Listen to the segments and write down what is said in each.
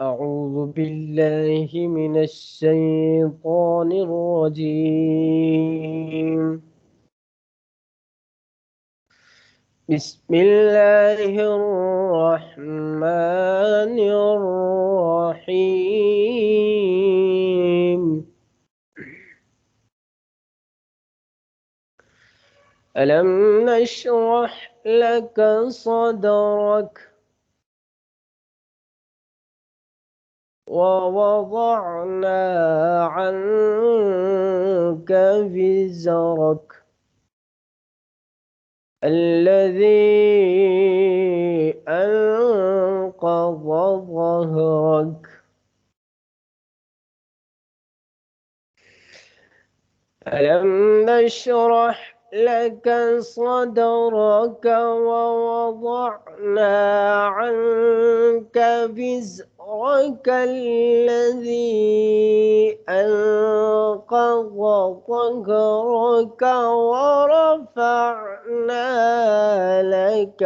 أعوذ بالله من الشيطان الرجيم. بسم الله الرحمن الرحيم. ألم نشرح لك صدرك ووضعنا عنك وزرك الذي أنقض ظهرك. ألم نشرح لك صدرك ووضعنا عنك وزرك الذي أنقض ظهرك ورفعنا لك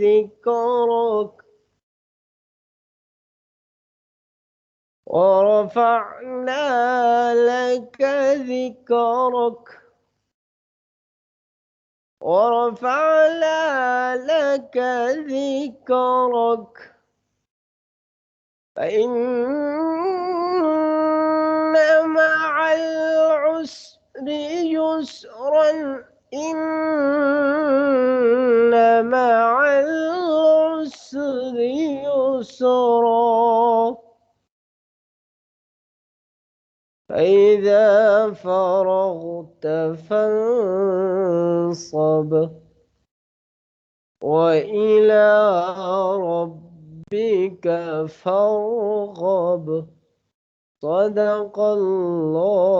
ذكرك ورفعنا لك ذكرك ورفعنا لك ذكرك فإن مع العسر يسرا إن مع العسر يسرا فإذا فرغت فانصب وإلى ربك فارغب. صدق الله